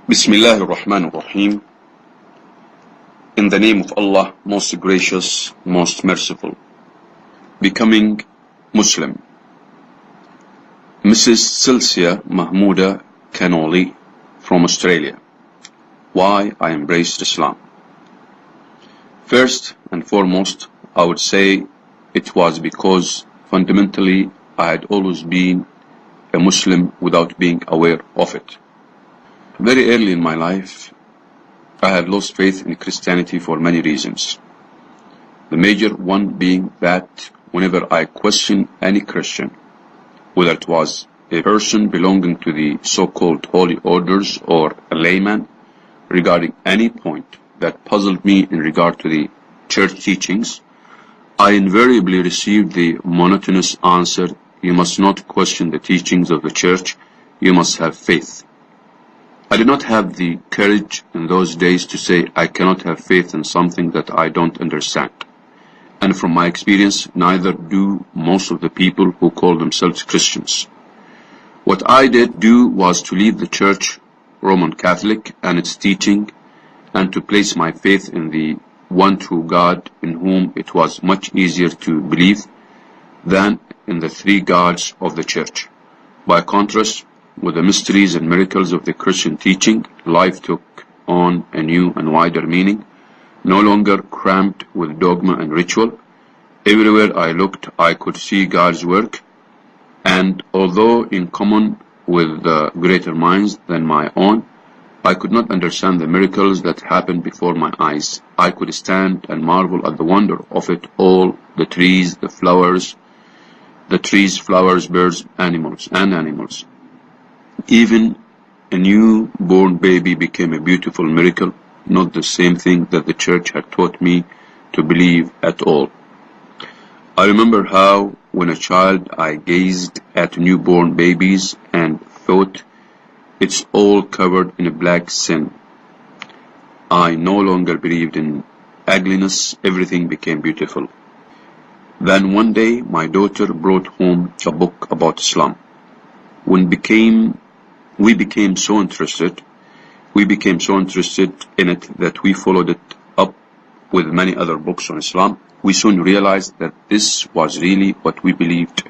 Bismillah ar-Rahman ar-Rahim. In the name of Allah, most gracious, most merciful. Becoming Muslim. Mrs. Silsia Mahmouda Kanoli from Australia. Why I embraced Islam. First and foremost, I would say it was because fundamentally I had always been a Muslim without being aware of it. Very early in my life, I had lost faith in Christianity for many reasons. The major one being that whenever I questioned any Christian, whether it was a person belonging to the so-called holy orders or a layman, regarding any point that puzzled me in regard to the church teachings, I invariably received the monotonous answer, "You must not question the teachings of the church, you must have faith." I did not have the courage in those days to say I cannot have faith in something that I don't understand. And from my experience, neither do most of the people who call themselves Christians. What I did do was to leave the Church, Roman Catholic, and its teaching, and to place my faith in the one true God in whom it was much easier to believe than in the three gods of the Church. By contrast, with the mysteries and miracles of the Christian teaching, life took on a new and wider meaning, no longer cramped with dogma and ritual. Everywhere I looked, I could see God's work, and although in common with greater minds than my own, I could not understand the miracles that happened before my eyes. I could stand and marvel at the wonder of it all, the trees, flowers, birds, animals. Even a newborn baby became a beautiful miracle, not the same thing that the church had taught me to believe at all. I remember how, when a child, I gazed at newborn babies and thought, it's all covered in a black sin. I no longer believed in ugliness, everything became beautiful. Then one day, my daughter brought home a book about Islam. We became so interested in it that we followed it up with many other books on Islam. We soon realized that this was really what we believed.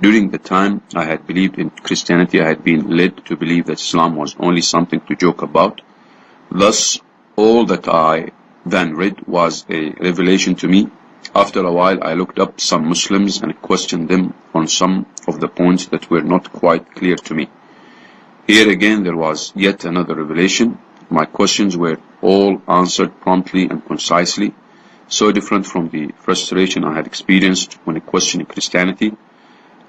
During the time I had believed in Christianity, I had been led to believe that Islam was only something to joke about. Thus, all that I then read was a revelation to me. After a while, I looked up some Muslims and questioned them on some of the points that were not quite clear to me. Here again, there was yet another revelation. My questions were all answered promptly and concisely, so different from the frustration I had experienced when questioning Christianity.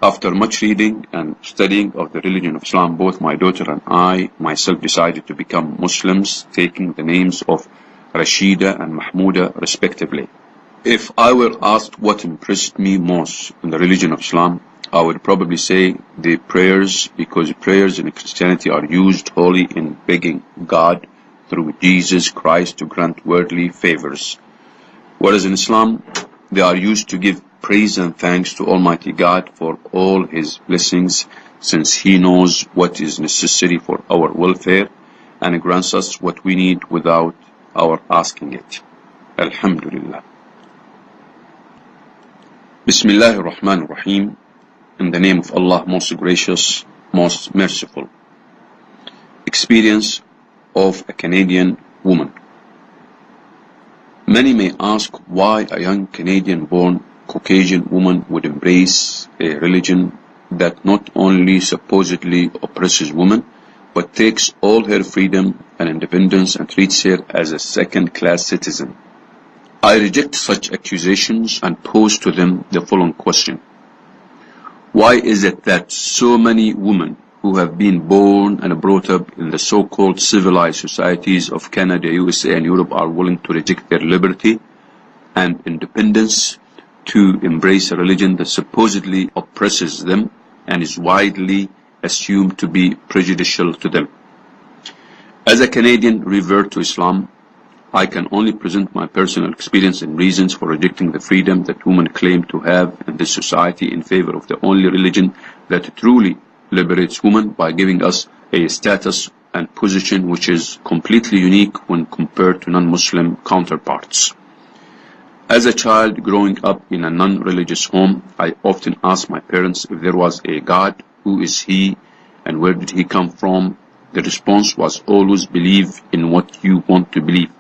After much reading and studying of the religion of Islam, both my daughter and I myself decided to become Muslims, taking the names of Rashida and Mahmouda respectively. If I were asked what impressed me most in the religion of Islam, I would probably say the prayers, because prayers in Christianity are used wholly in begging God through Jesus Christ to grant worldly favors, whereas in Islam they are used to give praise and thanks to Almighty God for all His blessings, since He knows what is necessary for our welfare and grants us what we need without our asking it. Alhamdulillah. Bismillah ar-Rahman ar-Rahim. In the name of Allah, most gracious, most merciful. Experience of a Canadian woman. Many may ask why a young Canadian-born Caucasian woman would embrace a religion that not only supposedly oppresses women, but takes all her freedom and independence and treats her as a second-class citizen. I reject such accusations and pose to them the following question. Why is it that so many women who have been born and brought up in the so-called civilized societies of Canada, USA, and Europe are willing to reject their liberty and independence to embrace a religion that supposedly oppresses them and is widely assumed to be prejudicial to them? As a Canadian revert to Islam, I can only present my personal experience and reasons for rejecting the freedom that women claim to have in this society in favor of the only religion that truly liberates women by giving us a status and position which is completely unique when compared to non-Muslim counterparts. As a child growing up in a non-religious home, I often asked my parents if there was a God, who is he and where did he come from? The response was always believe in what you want to believe.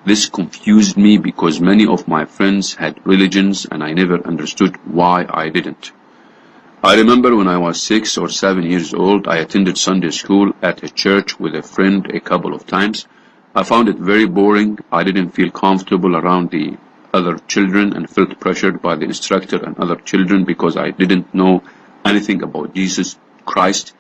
This confused me because many of my friends had religions and I never understood why I didn't. I remember when I was 6 or 7 years old, I attended Sunday school at a church with a friend a couple of times. I found it very boring. I didn't feel comfortable around the other children and felt pressured by the instructor and other children because I didn't know anything about Jesus Christ.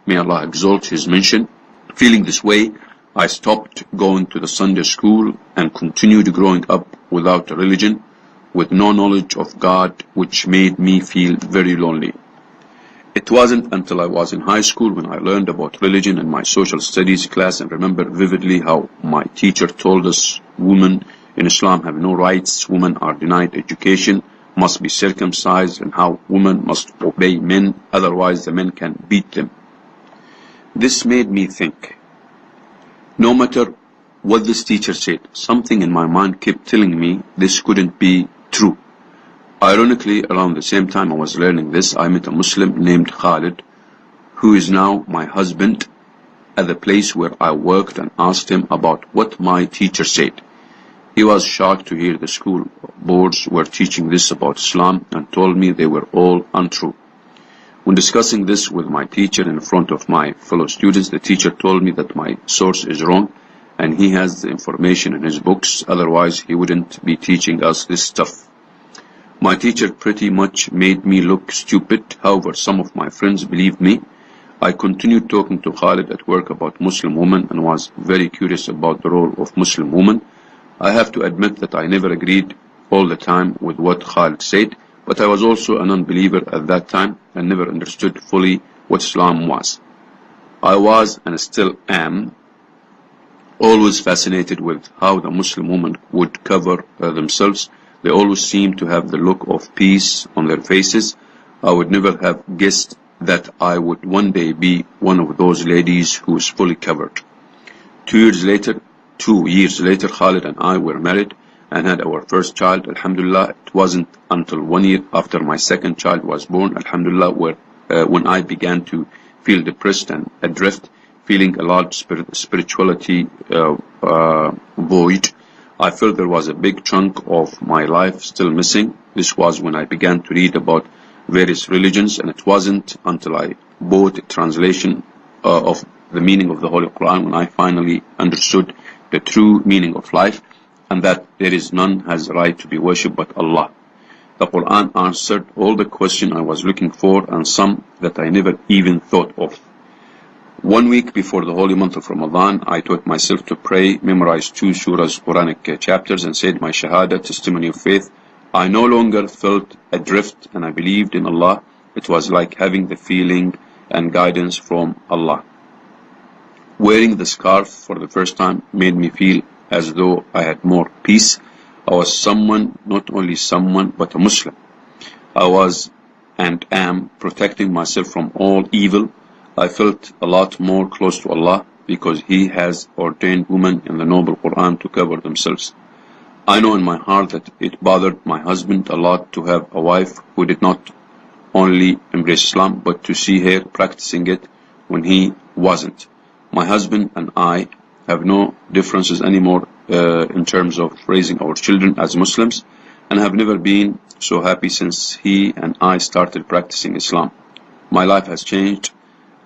May Allah exalt his mention. Feeling this way, I stopped going to the Sunday school and continued growing up without a religion, with no knowledge of God, which made me feel very lonely. It wasn't until I was in high school when I learned about religion in my social studies class and remember vividly how my teacher told us women in Islam have no rights, women are denied education, must be circumcised, and how women must obey men, otherwise the men can beat them. This made me think. No matter what this teacher said, something in my mind kept telling me this couldn't be true. Ironically, around the same time I was learning this, I met a Muslim named Khalid, who is now my husband, at the place where I worked and asked him about what my teacher said. He was shocked to hear the school boards were teaching this about Islam and told me they were all untrue. When discussing this with my teacher in front of my fellow students, the teacher told me that my source is wrong and he has the information in his books, otherwise he wouldn't be teaching us this stuff. My teacher pretty much made me look stupid, however some of my friends believed me. I continued talking to Khalid at work about Muslim women and was very curious about the role of Muslim women. I have to admit that I never agreed all the time with what Khalid said, but I was also a non-believer at that time and never understood fully what Islam was. I was, and still am, always fascinated with how the Muslim women would cover themselves. They always seemed to have the look of peace on their faces. I would never have guessed that I would one day be one of those ladies who is fully covered. 2 years later, Khalid and I were married and had our first child. Alhamdulillah, it wasn't until 1 year after my second child was born, Alhamdulillah, when I began to feel depressed and adrift, feeling a large spirituality void. I felt there was a big chunk of my life still missing. This was when I began to read about various religions, and it wasn't until I bought a translation of the meaning of the Holy Quran when I finally understood the true meaning of life, and that there is none has a right to be worshipped but Allah. The Quran answered all the questions I was looking for and some that I never even thought of. 1 week before the holy month of Ramadan, I taught myself to pray, memorized 2 surahs, Quranic chapters, and said my Shahada, testimony of faith. I no longer felt adrift and I believed in Allah. It was like having the feeling and guidance from Allah. Wearing the scarf for the first time made me feel as though I had more peace. I was someone, not only someone, but a Muslim. I was and am protecting myself from all evil. I felt a lot more close to Allah because He has ordained women in the noble Quran to cover themselves. I know in my heart that it bothered my husband a lot to have a wife who did not only embrace Islam, but to see her practicing it when he wasn't. My husband and I have no differences anymore in terms of raising our children as Muslims, and have never been so happy since he and I started practicing Islam. My life has changed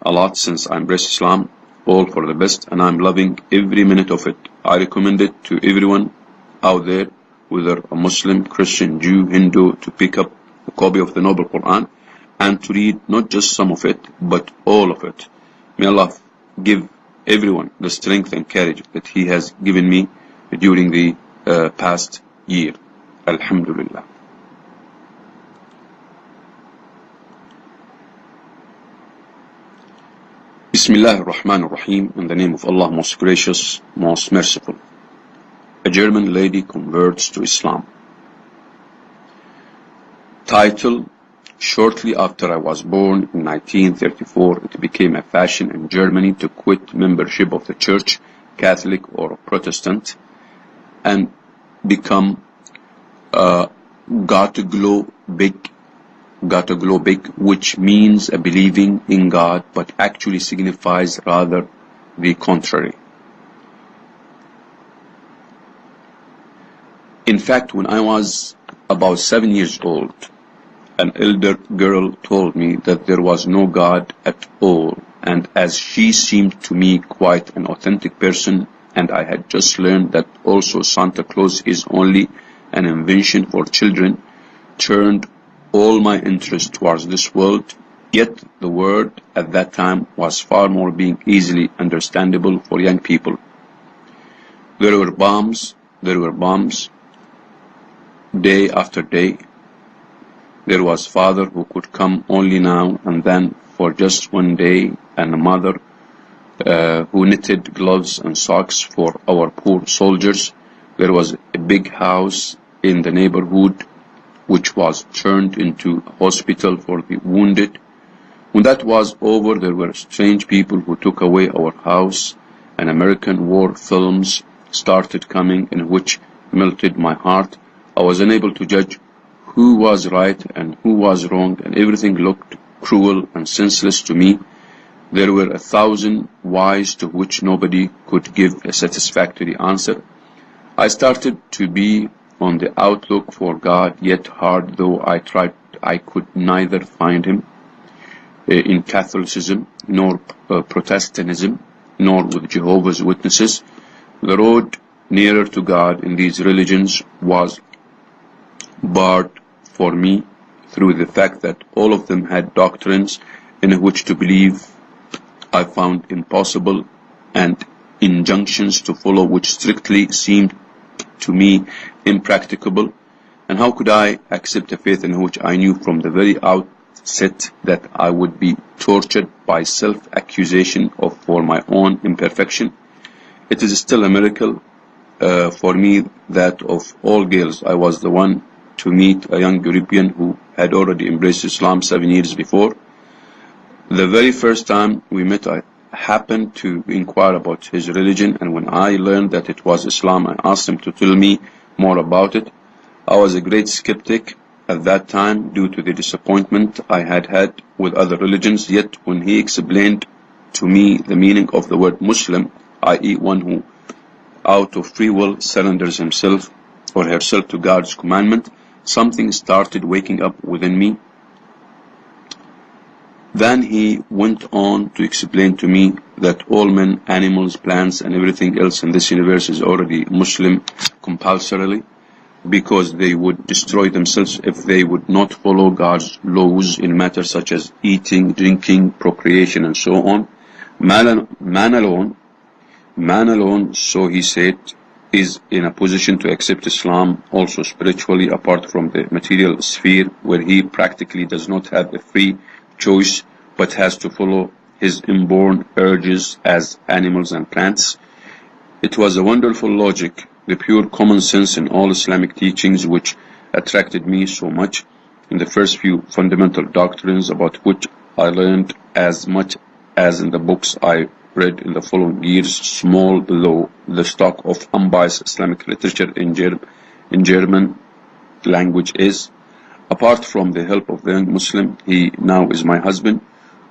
a lot since I embraced Islam, all for the best, and I'm loving every minute of it. I recommend it to everyone out there, whether a Muslim, Christian, Jew, Hindu, to pick up a copy of the Noble Quran and to read not just some of it, but all of it. May Allah give everyone the strength and courage that He has given me during the past year. Alhamdulillah. Bismillah ar-Rahman ar-Rahim, in the name of Allah, most gracious, most merciful. A German lady converts to Islam. Title: Shortly after I was born in 1934, it became a fashion in Germany to quit membership of the church, Catholic or Protestant, and become got to glow big, which means a believing in God, but actually signifies rather the contrary. In fact, when I was about 7 years old, an elder girl told me that there was no God at all, and as she seemed to me quite an authentic person, and I had just learned that also Santa Claus is only an invention for children, turned all my interest towards this world, yet the word at that time was far more being easily understandable for young people. There were bombs, day after day. There was father who could come only now and then for just one day, and a mother who knitted gloves and socks for our poor soldiers. There was a big house in the neighborhood which was turned into a hospital for the wounded. When that was over, there were strange people who took away our house, and American war films started coming, in which melted my heart. I was unable to judge who was right and who was wrong, and everything looked cruel and senseless to me. There were 1,000 whys to which nobody could give a satisfactory answer. I started to be on the outlook for God, yet hard though I tried, I could neither find him in Catholicism, nor Protestantism, nor with Jehovah's Witnesses. The road nearer to God in these religions was barred for me through the fact that all of them had doctrines in which to believe I found impossible, and injunctions to follow which strictly seemed to me impracticable. And how could I accept a faith in which I knew from the very outset that I would be tortured by self-accusation for my own imperfection? It is still a miracle for me that of all girls I was the one to meet a young European who had already embraced Islam 7 years before. The very first time we met, I happened to inquire about his religion, and when I learned that it was Islam, I asked him to tell me more about it. I was a great skeptic at that time due to the disappointment I had had with other religions, yet when he explained to me the meaning of the word Muslim, i.e. one who out of free will surrenders himself or herself to God's commandment, something started waking up within me. Then he went on to explain to me that all men, animals, plants, and everything else in this universe is already Muslim compulsorily, because they would destroy themselves if they would not follow God's laws in matters such as eating, drinking, procreation, and so on. Man alone, so he said, is in a position to accept Islam also spiritually, apart from the material sphere, where he practically does not have a free choice, but has to follow his inborn urges as animals and plants. It was a wonderful logic, the pure common sense in all Islamic teachings, which attracted me so much. In the first few fundamental doctrines, about which I learned as much as in the books I read in the following years, small below the stock of unbiased Islamic literature in German language is. Apart from the help of the young Muslim, he now is my husband,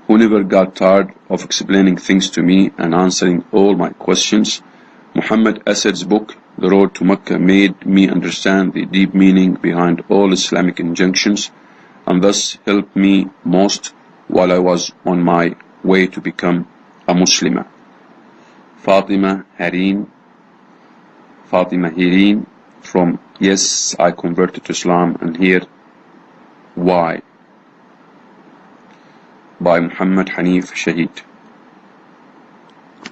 who never got tired of explaining things to me and answering all my questions. Muhammad Asad's book, The Road to Mecca, made me understand the deep meaning behind all Islamic injunctions, and thus helped me most while I was on my way to become a Muslima. Fatima Hireen from Yes, I Converted to Islam, and Here Why, by Muhammad Hanif Shahid.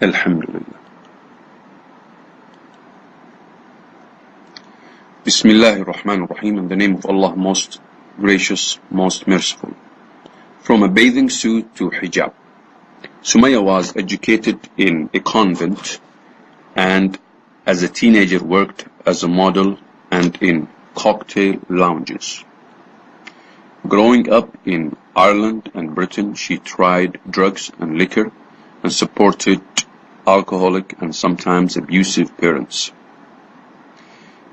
Alhamdulillah. Bismillahir Rahmanir Rahim, in the name of Allah, most gracious, most merciful. From a bathing suit to hijab. Sumaya was educated in a convent, and as a teenager worked as a model and in cocktail lounges. Growing up in Ireland and Britain, she tried drugs and liquor and supported alcoholic and sometimes abusive parents.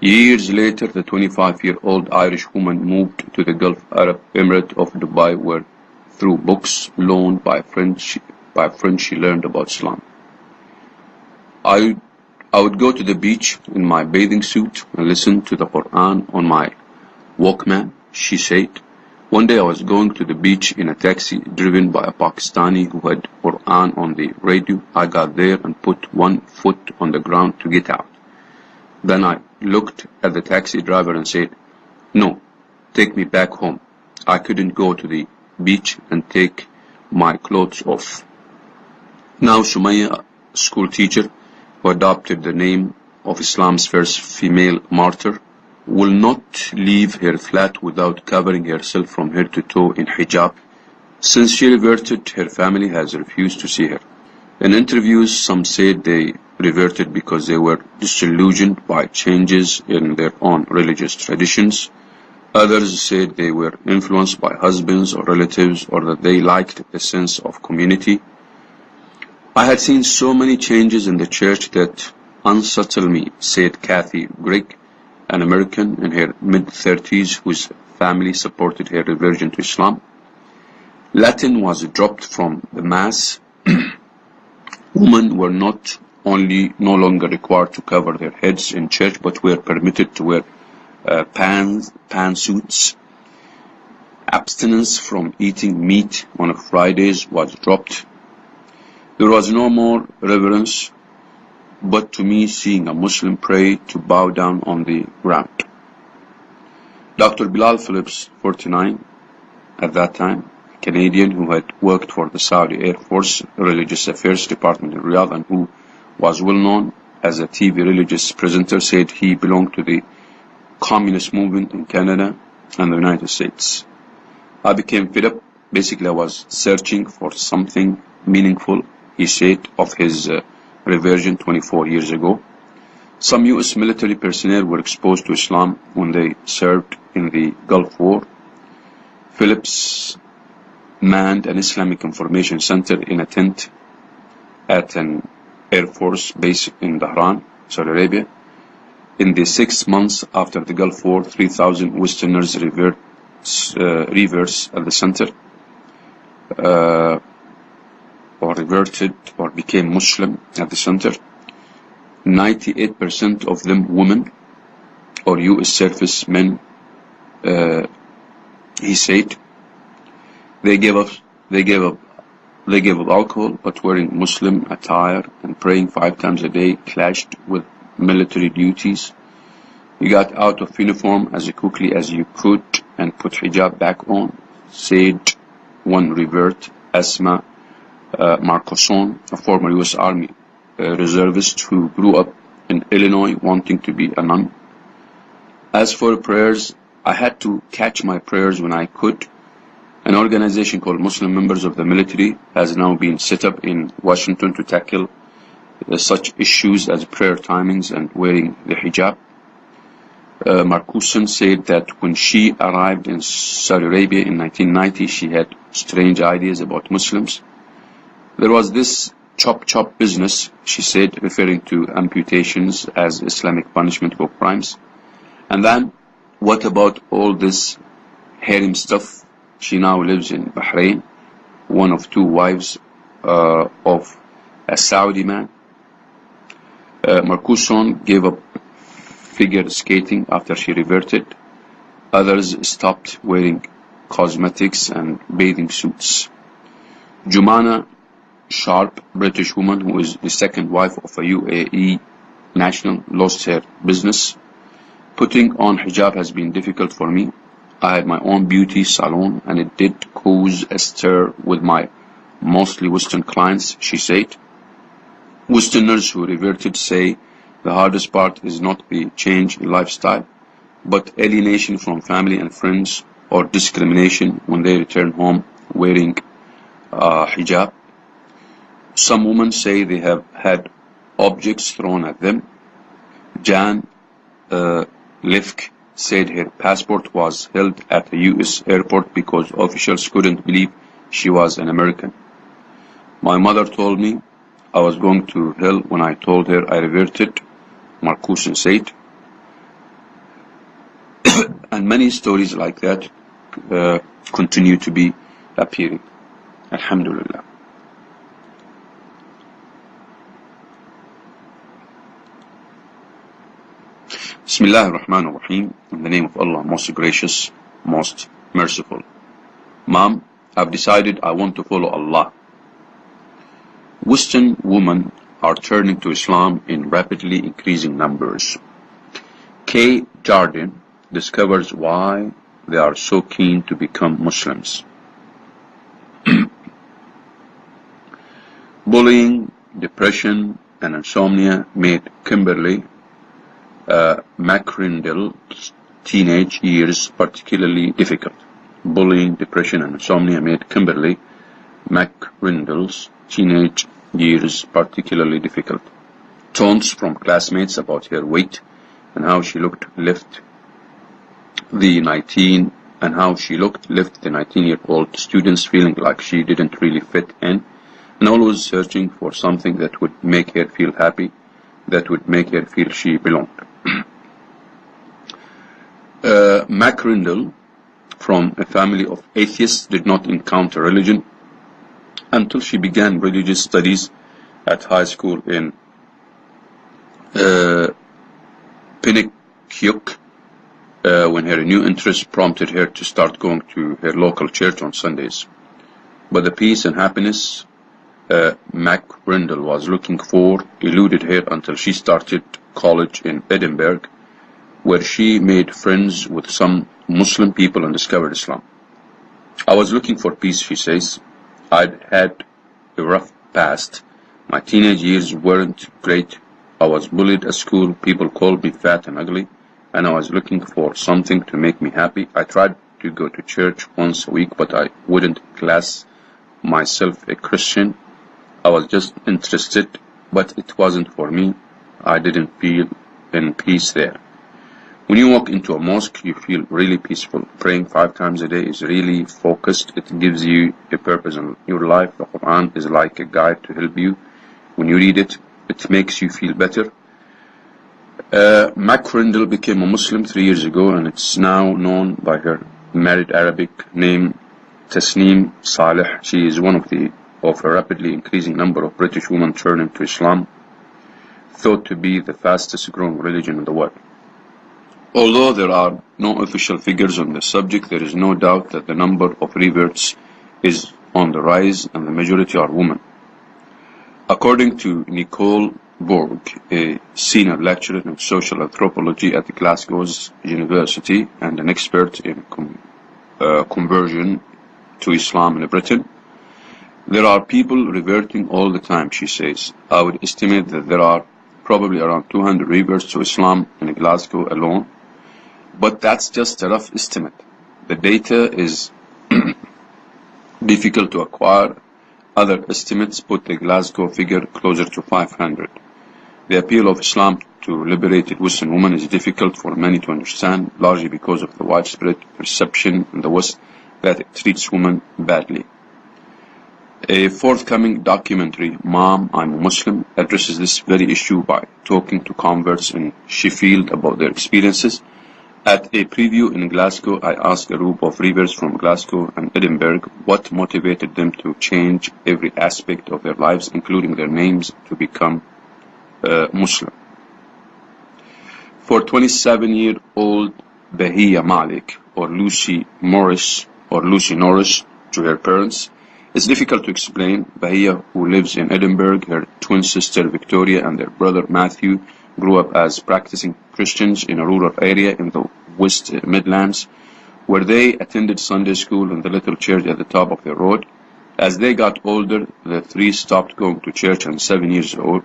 Years later, the 25-year-old Irish woman moved to the Gulf Arab Emirate of Dubai, where through books loaned by friends she learned about Islam. I would go to the beach in my bathing suit and listen to the Quran on my Walkman, she said. One day I was going to the beach in a taxi driven by a Pakistani who had Quran on the radio. I got there and put one foot on the ground to get out. Then I looked at the taxi driver and said, "No, take me back home." I couldn't go to the beach and take my clothes off. Now Sumaya, a school teacher who adopted the name of Islam's first female martyr, will not leave her flat without covering herself from head to toe in hijab. Since she reverted, her family has refused to see her. In interviews, some said they reverted because they were disillusioned by changes in their own religious traditions. Others said they were influenced by husbands or relatives, or that they liked the sense of community. I had seen so many changes in the church that unsettled me, said Kathy Grigg, an American in her mid-30s whose family supported her reversion to Islam. Latin was dropped from the Mass. Women were not only no longer required to cover their heads in church, but were permitted to wear pantsuits. Abstinence from eating meat on Fridays was dropped. There was no more reverence, but to me, seeing a Muslim pray, to bow down on the ground. Dr. Bilal Phillips, 49, at that time, a Canadian who had worked for the Saudi Air Force Religious Affairs Department in Riyadh and who was well known as a TV religious presenter, said he belonged to the communist movement in Canada and the United States. I became fed up. Basically, I was searching for something meaningful, he said, of his reversion 24 years ago. Some U.S. military personnel were exposed to Islam when they served in the Gulf War. Phillips manned an Islamic information center in a tent at an Air Force base in Dhahran, Saudi Arabia. In the 6 months after the Gulf War, 3,000 Westerners reversed at the center, or reverted or became Muslim at the center. 98% of them women or U.S. servicemen, he said. They gave up alcohol, but wearing Muslim attire and praying 5 times a day clashed with military duties. You got out of uniform as quickly as you could and put hijab back on, said one revert, Asma Marcoson, a former U.S. Army reservist who grew up in Illinois wanting to be a nun. As for prayers, I had to catch my prayers when I could. An organization called Muslim Members of the Military has now been set up in Washington to tackle such issues as prayer timings and wearing the hijab. Marcuson said that when she arrived in Saudi Arabia in 1990, she had strange ideas about Muslims. There was this chop business, she said, referring to amputations as Islamic punishment for crimes. And then, what about all this harem stuff? She now lives in Bahrain, one of 2 wives of a Saudi man. Marcuson gave up figure skating after she reverted. Others stopped wearing cosmetics and bathing suits. Jumana Sharp, British woman who is the second wife of a UAE national, lost her business. Putting on hijab has been difficult for me. I had my own beauty salon and it did cause a stir with my mostly Western clients, she said. Westerners who reverted say the hardest part is not the change in lifestyle, but alienation from family and friends or discrimination when they return home wearing hijab. Some women say they have had objects thrown at them. Jan Lifk said her passport was held at a US airport because officials couldn't believe she was an American. My mother told me I was going to hell when I told her I reverted, Marcuson said. And many stories like that continue to be appearing. Alhamdulillah. Bismillah ar-Rahman ar-Rahim. In the name of Allah, most gracious, most merciful. Mom, I've decided I want to follow Allah. Western women are turning to Islam in rapidly increasing numbers. K. Jardine discovers why they are so keen to become Muslims. Bullying, depression, and insomnia made Kimberly McRindle's teenage years particularly difficult. Bullying, depression, and insomnia made Kimberly McRindle's teenage years particularly difficult. Taunts from classmates about her weight and how she looked left the 19-year-old students feeling like she didn't really fit in, and always searching for something that would make her feel happy, that would make her feel she belonged. McRindle, from a family of atheists, did not encounter religion until she began religious studies at high school in Pinnacuck, when her new interest prompted her to start going to her local church on Sundays. But the peace and happiness McRindle was looking for eluded her until she started college in Edinburgh, where she made friends with some Muslim people and discovered Islam. I was looking for peace, she says. I'd had a rough past. My teenage years weren't great. I was bullied at school, people called me fat and ugly, and I was looking for something to make me happy. I tried to go to church once a week, but I wouldn't class myself a Christian. I was just interested, but it wasn't for me. I didn't feel in peace there. When you walk into a mosque, you feel really peaceful. Praying 5 times a day is really focused. It gives you a purpose in your life. The Quran is like a guide to help you. When you read it, it makes you feel better. McRindle became a Muslim 3 years ago, and it's now known by her married Arabic name, Tasneem Saleh. She is one of a rapidly increasing number of British women turning to Islam, thought to be the fastest growing religion in the world. Although there are no official figures on the subject, there is no doubt that the number of reverts is on the rise, and the majority are women. According to Nicole Borg, a senior lecturer in social anthropology at Glasgow's University and an expert in conversion to Islam in Britain, there are people reverting all the time, she says. I would estimate that there are probably around 200 reverts to Islam in Glasgow alone, but that's just a rough estimate. The data is difficult to acquire. Other estimates put the Glasgow figure closer to 500. The appeal of Islam to liberated Western women is difficult for many to understand, largely because of the widespread perception in the West that it treats women badly. A forthcoming documentary, Mom, I'm a Muslim, addresses this very issue by talking to converts in Sheffield about their experiences. At a preview in Glasgow, I asked a group of reverts from Glasgow and Edinburgh what motivated them to change every aspect of their lives, including their names, to become Muslim. For 27-year-old Bahia Malik, or Lucy Norris, to her parents, it's difficult to explain. Bahia, who lives in Edinburgh, her twin sister Victoria and their brother Matthew grew up as practicing Christians in a rural area in the West Midlands, where they attended Sunday school in the little church at the top of the road. As they got older, the three stopped going to church, and 7 years ago,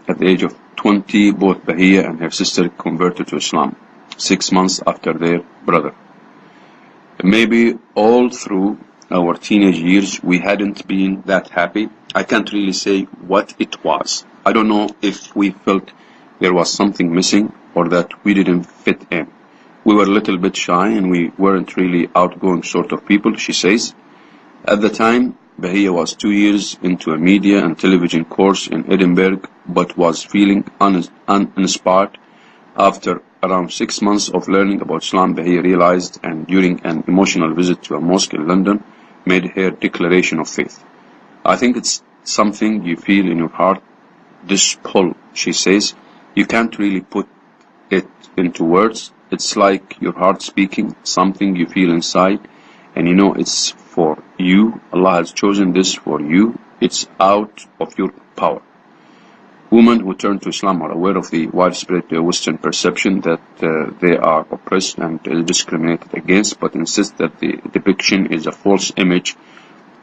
at the age of 20, both Bahia and her sister converted to Islam, 6 months after their brother. Maybe all through our teenage years we hadn't been that happy. I can't really say what it was. I don't know if we felt there was something missing or that we didn't fit in. We were a little bit shy and we weren't really outgoing sort of people, she says. At the time, Bahia was 2 years into a media and television course in Edinburgh, but was feeling uninspired. After around 6 months of learning about Islam, Bahia realized, and during an emotional visit to a mosque in London, made her declaration of faith. I think it's something you feel in your heart, this pull, she says. You can't really put it into words. It's like your heart speaking, something you feel inside, and you know it's for you. Allah has chosen this for you. It's out of your power. Women who turn to Islam are aware of the widespread Western perception that they are oppressed and discriminated against, but insist that the depiction is a false image.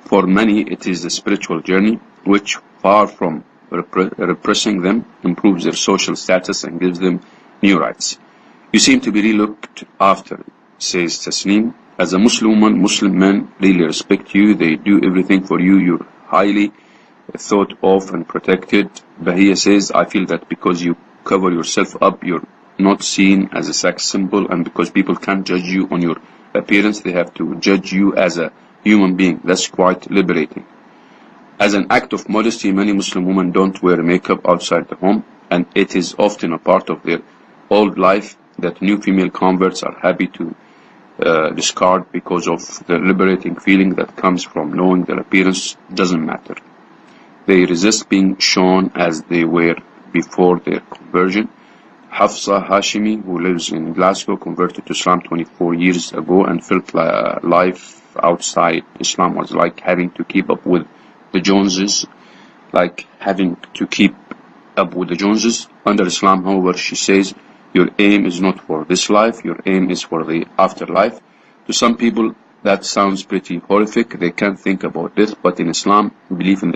For many, it is a spiritual journey, which, far from repressing them, improves their social status and gives them new rights. You seem to be really looked after, says Tasneem. As a Muslim woman, Muslim men really respect you. They do everything for you. You're highly thought of and protected. Bahia says, I feel that because you cover yourself up, you're not seen as a sex symbol, and because people can't judge you on your appearance, they have to judge you as a human being. That's quite liberating. As an act of modesty, many Muslim women don't wear makeup outside the home, and it is often a part of their old life that new female converts are happy to discard because of the liberating feeling that comes from knowing their appearance doesn't matter. They resist being shown as they were before their conversion. Hafsa Hashimi, who lives in Glasgow, converted to Islam 24 years ago and felt life outside Islam was like having to keep up with the Joneses, Under Islam, however, she says, your aim is not for this life, your aim is for the afterlife. To some people, that sounds pretty horrific. They can't think about this, but in Islam, belief in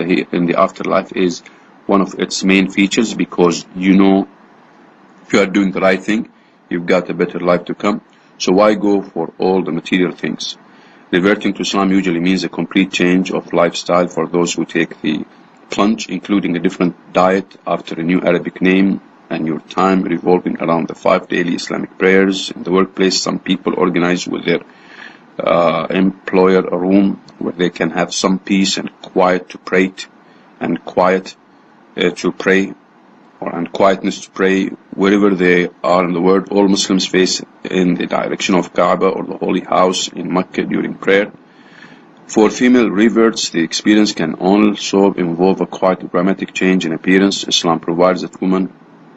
the afterlife is one of its main features, because you know if you are doing the right thing, you've got a better life to come. So why go for all the material things? Reverting to Islam usually means a complete change of lifestyle for those who take the plunge, including a different diet after a new Arabic name, and your time revolving around the 5 daily Islamic prayers. In the workplace, some people organize with their employer a room where they can have some peace and quiet to pray, and quietness to pray wherever they are in the world. All Muslims face in the direction of Kaaba or the Holy House in Mecca during prayer. For female reverts, the experience can also involve a quite dramatic change in appearance. Islam provides that women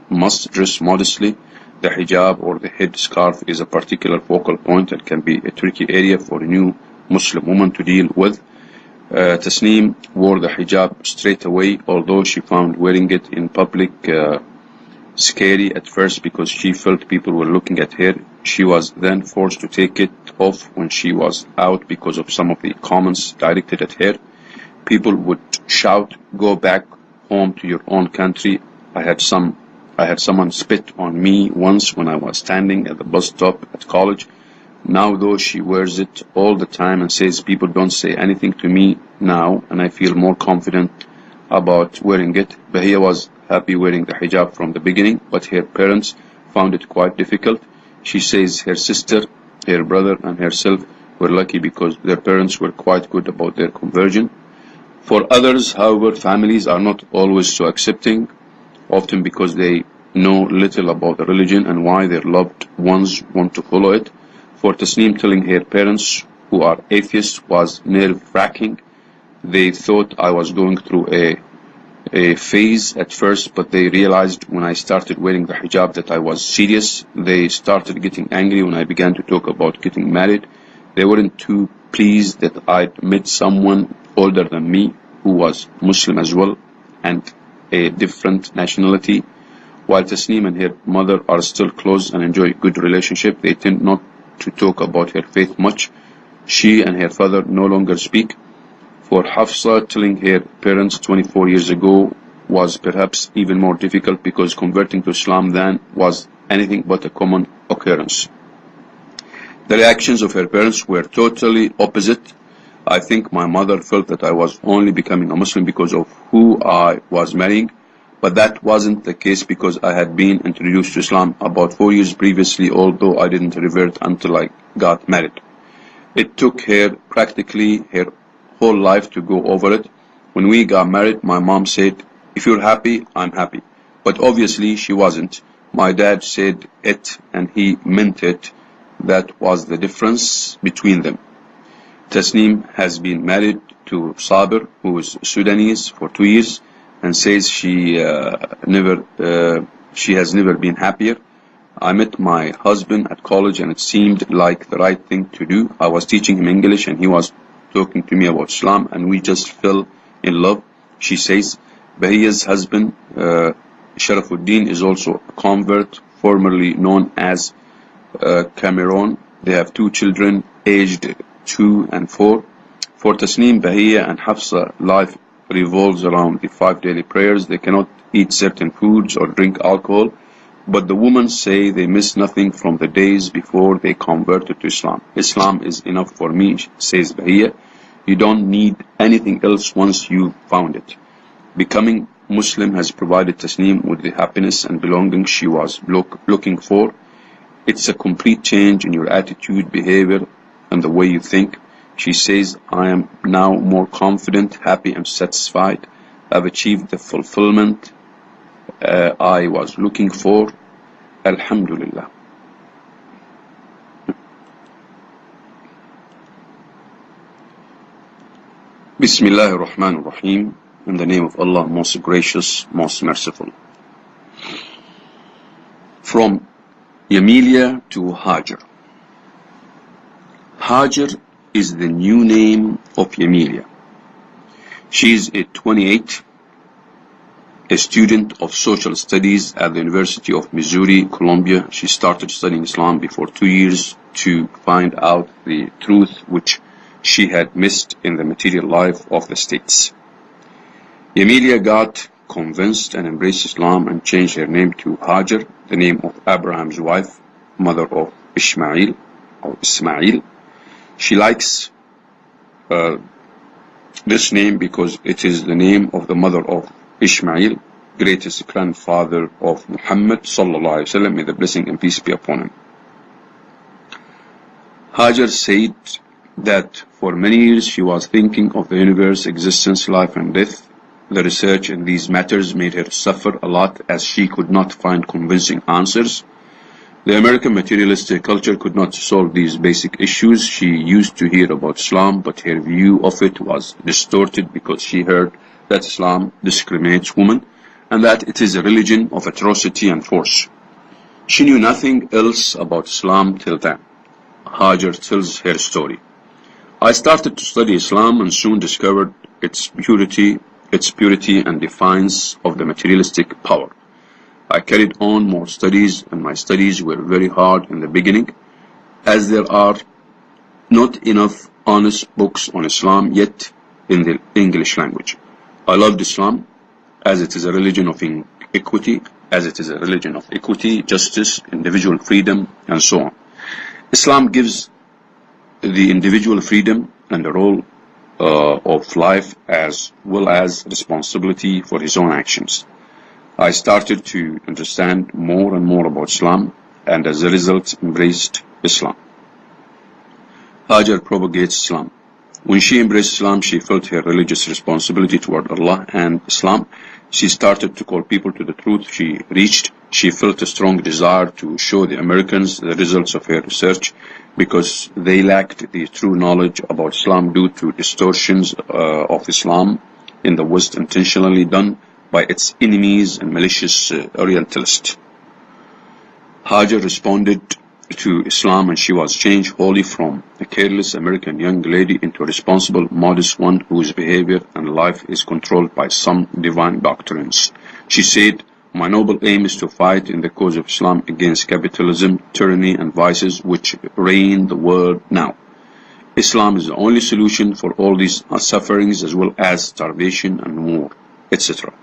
must dress modestly. The hijab or the head scarf is a particular focal point and can be a tricky area for a new Muslim woman to deal with. Tasneem wore the hijab straight away, although she found wearing it in public scary at first because she felt people were looking at her. She was then forced to take it off when she was out because of some of the comments directed at her. People would shout, "Go back home to your own country." I had someone spit on me once when I was standing at the bus stop at college. Now though, she wears it all the time and says people don't say anything to me now, and I feel more confident about wearing it. Bahia was happy wearing the hijab from the beginning, but her parents found it quite difficult. She says her sister, her brother and herself were lucky because their parents were quite good about their conversion. For others, however, families are not always so accepting, often because they know little about the religion and why their loved ones want to follow it. For Tasneem, telling her parents, who are atheists, was nerve-wracking. They thought I was going through a phase at first, but they realized when I started wearing the hijab that I was serious. They started getting angry when I began to talk about getting married. They weren't too pleased that I'd met someone older than me who was Muslim as well and a different nationality. While Tasneem and her mother are still close and enjoy a good relationship, they tend not to talk about her faith much. She and her father no longer speak. For Hafsa, telling her parents 24 years ago was perhaps even more difficult because converting to Islam then was anything but a common occurrence. The reactions of her parents were totally opposite. I think my mother felt that I was only becoming a Muslim because of who I was marrying. But that wasn't the case because I had been introduced to Islam about 4 years previously, although I didn't revert until I got married. It took her practically her whole life to go over it. When we got married, my mom said, "If you're happy, I'm happy." But obviously she wasn't. My dad said it and he meant it. That was the difference between them. Tasneem has been married to Sabir, who is Sudanese, for 2 years, and says she has never been happier. I met my husband at college and it seemed like the right thing to do. I was teaching him English and he was talking to me about Islam and we just fell in love. She says Bahiya's husband, Sharafuddin, is also a convert, formerly known as Cameron. They have 2 children aged 2 and 4. For Tasneem, Bahiya and Hafsa, life revolves around the 5 daily prayers. They cannot eat certain foods or drink alcohol, but the women say they miss nothing from the days before they converted to Islam. Islam is enough for me, says Bahiya. You don't need anything else once you've found it. Becoming Muslim has provided Tasneem with the happiness and belonging she was looking for. It's a complete change in your attitude, behavior, and the way you think. She says, I am now more confident, happy, and satisfied. I've achieved the fulfillment I was looking for. Alhamdulillah. Bismillah ar-Rahman ar-Rahim. In the name of Allah, most gracious, most merciful. From Yamilia to Hajar. Hajar is the new name of Yamilia. She is a 28, a student of social studies at the University of Missouri, Columbia. She started studying Islam before 2 years to find out the truth which she had missed in the material life of the States. Yamilia got convinced and embraced Islam and changed her name to Hajar, the name of Abraham's wife, mother of Ishmael, or Ismail. She likes this name because it is the name of the mother of Ishmael, greatest grandfather of Muhammad sallallahu alaihi wasallam, may the blessing and peace be upon him. Hajar said that for many years she was thinking of the universe, existence, life and death. The research in these matters made her suffer a lot as she could not find convincing answers. The American materialistic culture could not solve these basic issues. She used to hear about Islam, but her view of it was distorted because she heard that Islam discriminates women and that it is a religion of atrocity and force. She knew nothing else about Islam till then. Hajar tells her story. I started to study Islam and soon discovered its purity and defiance of the materialistic power. I carried on more studies, and my studies were very hard in the beginning, as there are not enough honest books on Islam yet in the English language. I loved Islam as it is a religion of equity, justice, individual freedom, and so on. Islam gives the individual freedom and the role of life as well as responsibility for his own actions. I started to understand more and more about Islam and as a result embraced Islam. Hajar propagates Islam. When she embraced Islam, she felt her religious responsibility toward Allah and Islam. She started to call people to the truth she reached. She felt a strong desire to show the Americans the results of her research because they lacked the true knowledge about Islam due to distortions of Islam in the West intentionally done by its enemies and malicious Orientalists. Hajar responded to Islam and she was changed wholly from a careless American young lady into a responsible, modest one whose behavior and life is controlled by some divine doctrines. She said, "My noble aim is to fight in the cause of Islam against capitalism, tyranny and vices which reign the world now. Islam is the only solution for all these sufferings as well as starvation and war, etc."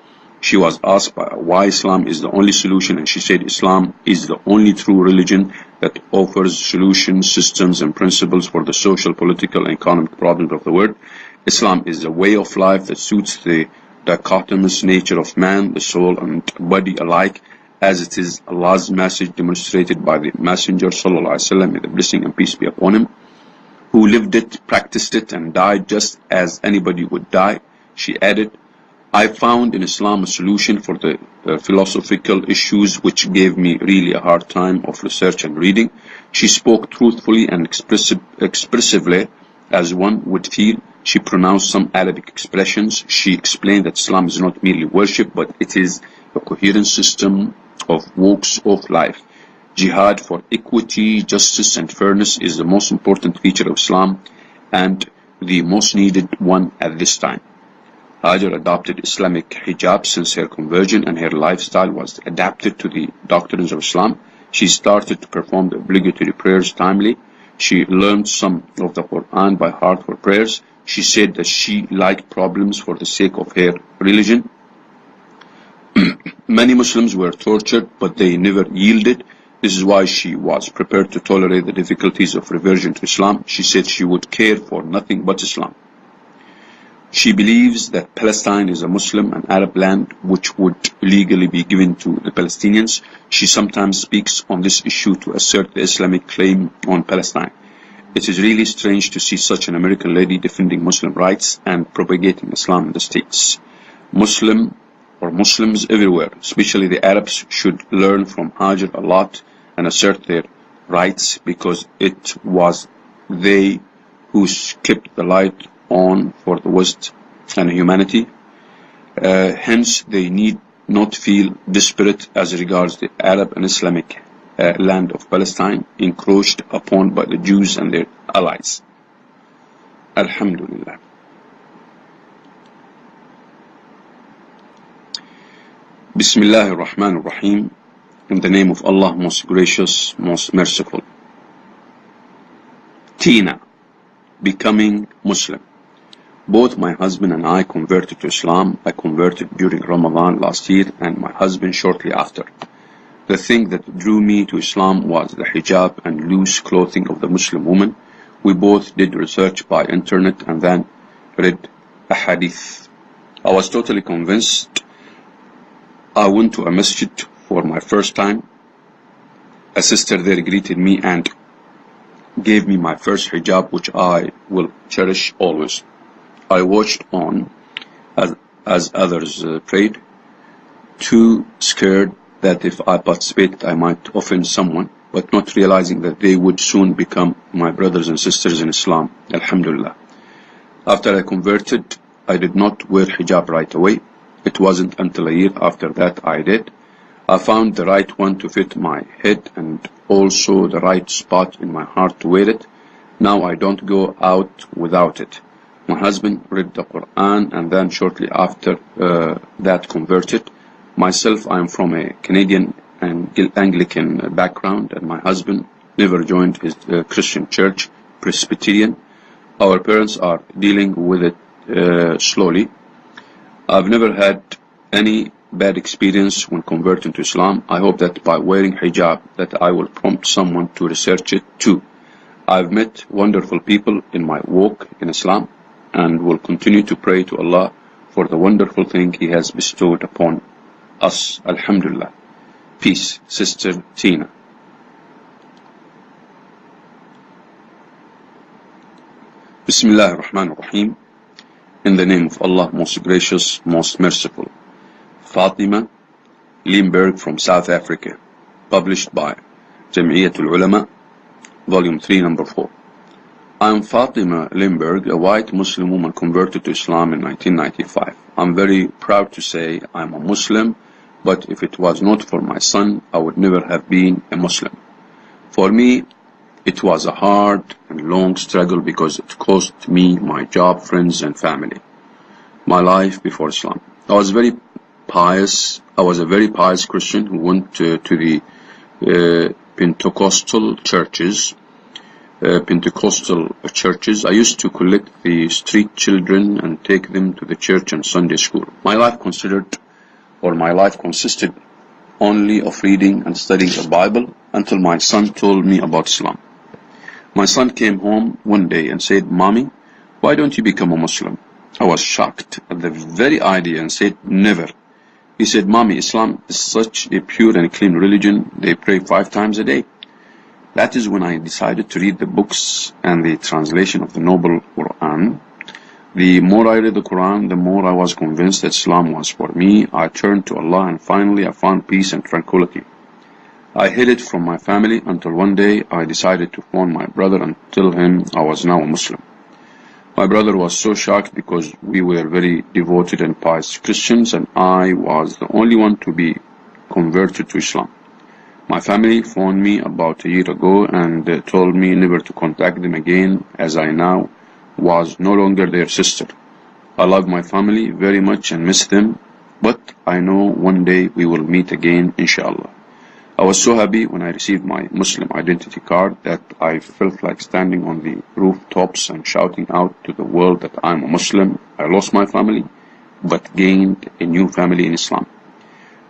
She was asked why Islam is the only solution and she said Islam is the only true religion that offers solutions, systems and principles for the social, political and economic problems of the world. Islam is a way of life that suits the dichotomous nature of man, the soul and body alike, as it is Allah's message demonstrated by the Messenger ﷺ, may the blessing and peace be upon him, who lived it, practiced it, and died just as anybody would die. She added, I found in Islam a solution for the philosophical issues which gave me really a hard time of research and reading. She spoke truthfully and expressively as one would feel. She pronounced some Arabic expressions. She explained that Islam is not merely worship, but it is a coherent system of walks of life. Jihad for equity, justice and fairness is the most important feature of Islam and the most needed one at this time. Hajar adopted Islamic hijab since her conversion, and her lifestyle was adapted to the doctrines of Islam. She started to perform the obligatory prayers timely. She learned some of the Quran by heart for prayers. She said that she liked problems for the sake of her religion. Many Muslims were tortured, but they never yielded. This is why she was prepared to tolerate the difficulties of reversion to Islam. She said she would care for nothing but Islam. She believes that Palestine is a Muslim and Arab land which would legally be given to the Palestinians. She sometimes speaks on this issue to assert the Islamic claim on Palestine. It is really strange to see such an American lady defending Muslim rights and propagating Islam in the States. Muslims everywhere, especially the Arabs, should learn from Hajar a lot and assert their rights, because it was they who kept the light on for the West and humanity. Hence, they need not feel desperate as regards the Arab and Islamic land of Palestine, encroached upon by the Jews and their allies. Alhamdulillah. Bismillah ar-Rahman ar-Rahim. In the name of Allah, most gracious, most merciful. Tina, becoming Muslim. Both my husband and I converted to Islam. I converted during Ramadan last year and my husband shortly after. The thing that drew me to Islam was the hijab and loose clothing of the Muslim woman. We both did research by internet and then read a hadith. I was totally convinced. I went to a masjid for my first time. A sister there greeted me and gave me my first hijab, which I will cherish always. I watched on as others prayed, too scared that if I participated I might offend someone, but not realizing that they would soon become my brothers and sisters in Islam. Alhamdulillah. After I converted, I did not wear hijab right away. It wasn't until a year after that I did. I found the right one to fit my head and also the right spot in my heart to wear it. Now I don't go out without it. My husband read the Quran and then shortly after that converted. Myself, I am from a Canadian and Anglican background, and my husband never joined his Christian church, Presbyterian. Our parents are dealing with it slowly. I've never had any bad experience when converting to Islam. I hope that by wearing hijab that I will prompt someone to research it too. I've met wonderful people in my walk in Islam and will continue to pray to Allah for the wonderful thing He has bestowed upon us. Alhamdulillah. Peace, Sister Tina. Bismillah ar-Rahman ar-Rahim. In the name of Allah, most gracious, most merciful. Fatima Limburg from South Africa. Published by Jam'iyatul Ulama, Volume 3, Number 4. I am Fatima Limburg, a white Muslim woman converted to Islam in 1995. I'm very proud to say I'm a Muslim, but if it was not for my son, I would never have been a Muslim. For me, it was a hard and long struggle because it cost me my job, friends and family. My life before Islam. I was a very pious Christian who went to the Pentecostal churches. I used to collect the street children and take them to the church and Sunday school. My life consisted only of reading and studying the Bible until my son told me about Islam. My son came home one day and said, "Mommy, why don't you become a Muslim?" I was shocked at the very idea and said, never. He said, Mommy, Islam is such a pure and clean religion. They pray 5 times a day. That is when I decided to read the books and the translation of the noble Quran. The more I read the Quran, the more I was convinced that Islam was for me. I turned to Allah and finally I found peace and tranquility. I hid it from my family until one day I decided to phone my brother and tell him I was now a Muslim. My brother was so shocked because we were very devoted and pious Christians and I was the only one to be converted to Islam. My family phoned me about a year ago and told me never to contact them again as I now was no longer their sister. I love my family very much and miss them, but I know one day we will meet again, inshallah. I was so happy when I received my Muslim identity card that I felt like standing on the rooftops and shouting out to the world that I'm a Muslim. I lost my family, but gained a new family in Islam.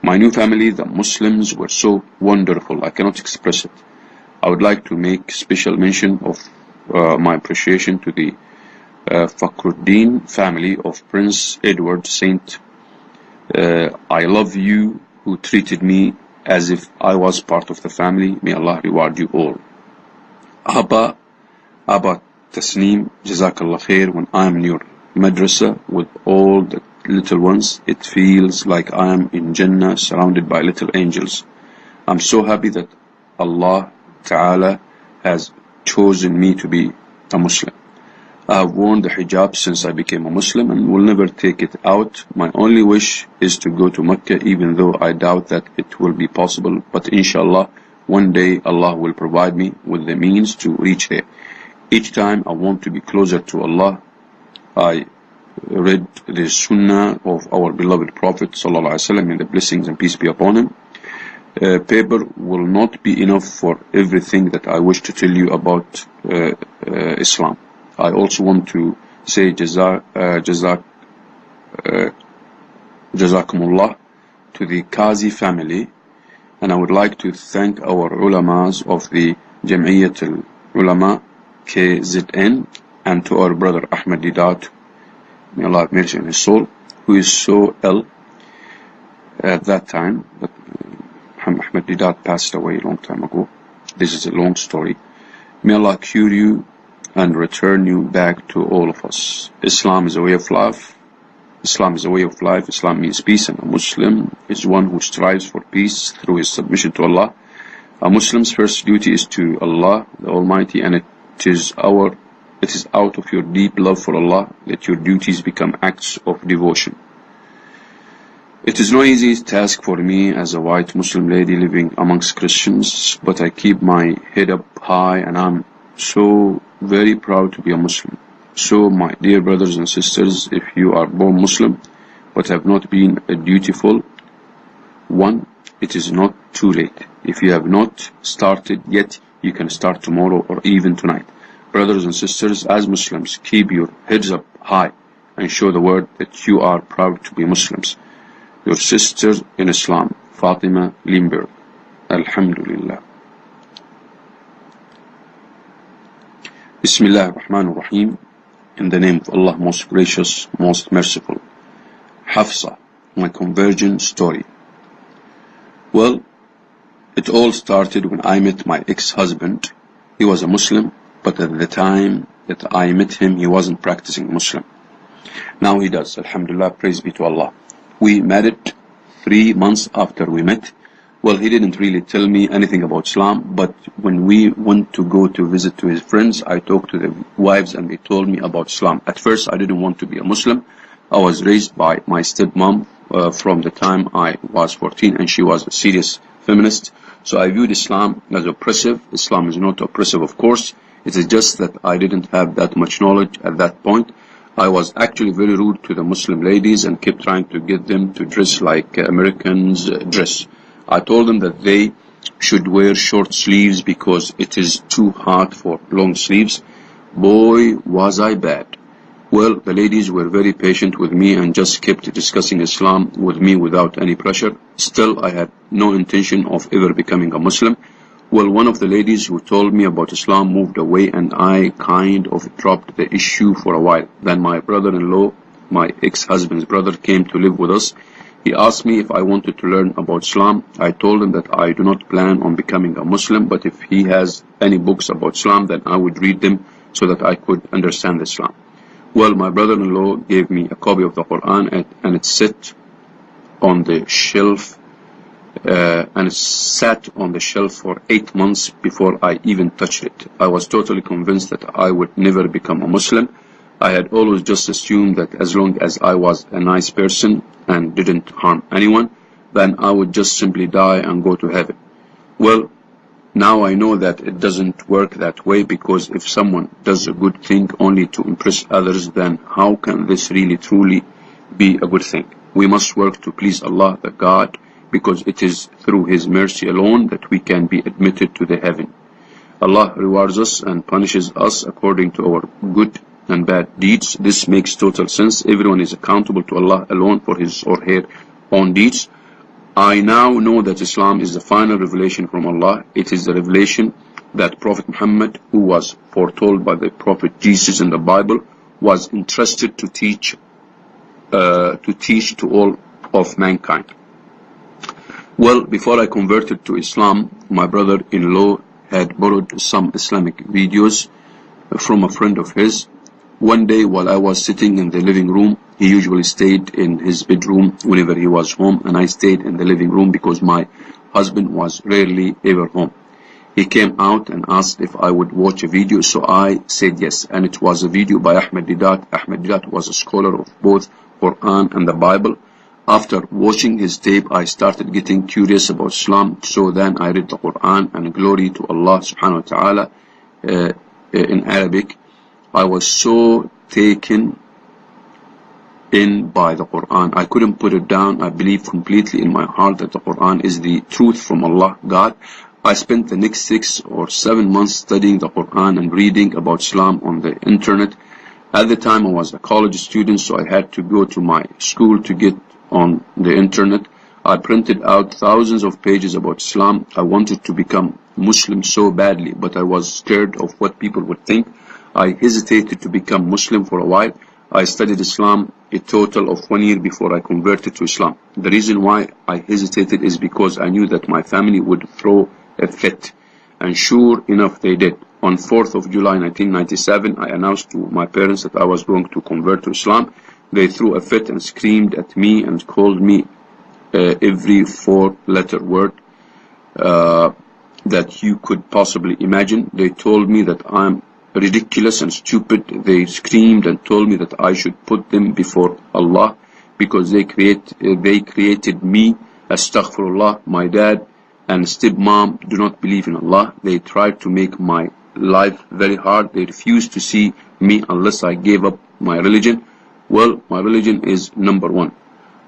My new family, the Muslims, were so wonderful, I cannot express it. I would like to make special mention of my appreciation to the Fakhruddin family of Prince Edward Saint. I love you who treated me as if I was part of the family. May Allah reward you all. Abba Tasneem, Jazakallah khair. When I am in your madrasa with all the little ones, it feels like I am in Jannah surrounded by little angels. I'm so happy that Allah Ta'ala has chosen me to be a Muslim. I have worn the hijab since I became a Muslim and will never take it out. My only wish is to go to Mecca, even though I doubt that it will be possible. But inshallah, one day Allah will provide me with the means to reach there. Each time I want to be closer to Allah, I read the Sunnah of our beloved Prophet ﷺ, and the blessings and peace be upon him. Paper will not be enough for everything that I wish to tell you about Islam. I also want to say Jazakumullah to the Qazi family, and I would like to thank our ulamas of the Jam'iyyat al-Ulama KZN and to our brother Ahmed Didat, may Allah have mercy on his soul, who is so ill at that time. But Ahmed Didat passed away a long time ago. This is a long story. May Allah cure you and return you back to all of us. Islam is a way of life. Islam is a way of life. Islam means peace, and a Muslim is one who strives for peace through his submission to Allah. A Muslim's first duty is to Allah, the Almighty, and it is out of your deep love for Allah that your duties become acts of devotion. It is no easy task for me as a white Muslim lady living amongst Christians, but I keep my head up high and I'm so very proud to be a Muslim. So my dear brothers and sisters, if you are born Muslim but have not been a dutiful one, it is not too late. If you have not started yet, you can start tomorrow or even tonight. Brothers and sisters, as Muslims, keep your heads up high and show the world that you are proud to be Muslims. Your sister in Islam, Fatima Limber. Alhamdulillah. Bismillah ar-Rahman ar-Rahim. In the name of Allah, most gracious, most merciful. Hafsa, my conversion story. Well, it all started when I met my ex-husband. He was a Muslim, but at the time that I met him, he wasn't practicing Muslim. Now he does, Alhamdulillah, praise be to Allah. We married 3 months after we met. Well, he didn't really tell me anything about Islam, but when we went to go to visit to his friends, I talked to the wives and they told me about Islam. At first, I didn't want to be a Muslim. I was raised by my stepmom from the time I was 14, and she was a serious feminist. So I viewed Islam as oppressive. Islam is not oppressive, of course. It is just that I didn't have that much knowledge at that point. I was actually very rude to the Muslim ladies and kept trying to get them to dress like Americans dress. I told them that they should wear short sleeves because it is too hot for long sleeves. Boy, was I bad. Well, the ladies were very patient with me and just kept discussing Islam with me without any pressure. Still, I had no intention of ever becoming a Muslim. Well, one of the ladies who told me about Islam moved away and I kind of dropped the issue for a while. Then my brother-in-law my ex-husband's brother, came to live with us. He asked me if I wanted to learn about Islam. I told him that I do not plan on becoming a Muslim, but if he has any books about Islam, then I would read them so that I could understand Islam. Well, my brother-in-law gave me a copy of the Quran, and it sat on the shelf, and it sat on the shelf for 8 months before I even touched it. I was totally convinced that I would never become a Muslim. I had always just assumed that as long as I was a nice person and didn't harm anyone, then I would just simply die and go to heaven. Well, now I know that it doesn't work that way, because if someone does a good thing only to impress others, then how can this really truly be a good thing? We must work to please Allah, the God, because it is through His mercy alone that we can be admitted to the heaven. Allah rewards us and punishes us according to our good and bad deeds. This makes total sense. Everyone is accountable to Allah alone for his or her own deeds. I now know that Islam is the final revelation from Allah. It is the revelation that Prophet Muhammad, who was foretold by the Prophet Jesus in the Bible, was entrusted to teach to all of mankind. Well, before I converted to Islam, my brother-in-law had borrowed some Islamic videos from a friend of his. One day, while I was sitting in the living room, he usually stayed in his bedroom whenever he was home, and I stayed in the living room because my husband was rarely ever home. He came out and asked if I would watch a video, so I said yes, and it was a video by Ahmed Deedat. Ahmed Deedat was a scholar of both Quran and the Bible. After watching his tape, I started getting curious about Islam, so then I read the Quran, and glory to Allah subhanahu wa ta'ala in Arabic. I was so taken in by the Quran, I couldn't put it down. I believe completely in my heart that the Quran is the truth from Allah, God. I spent the next 6 or 7 months studying the Quran and reading about Islam on the internet. At the time I was a college student, so I had to go to my school to get on the internet. I printed out thousands of pages about Islam. I wanted to become Muslim so badly, but I was scared of what people would think. I hesitated to become Muslim for a while. I studied Islam a total of 1 year before I converted to Islam. The reason why I hesitated is because I knew that my family would throw a fit, and sure enough they did. On 4th of July 1997, I announced to my parents that I was going to convert to Islam. They threw a fit and screamed at me and called me every 4-letter word that you could possibly imagine. They told me that I'm ridiculous and stupid. They screamed and told me that I should put them before Allah because they created me. Astaghfirullah. My dad and stepmom do not believe in Allah. They tried to make my life very hard. They refused to see me unless I gave up my religion. Well, my religion is number one.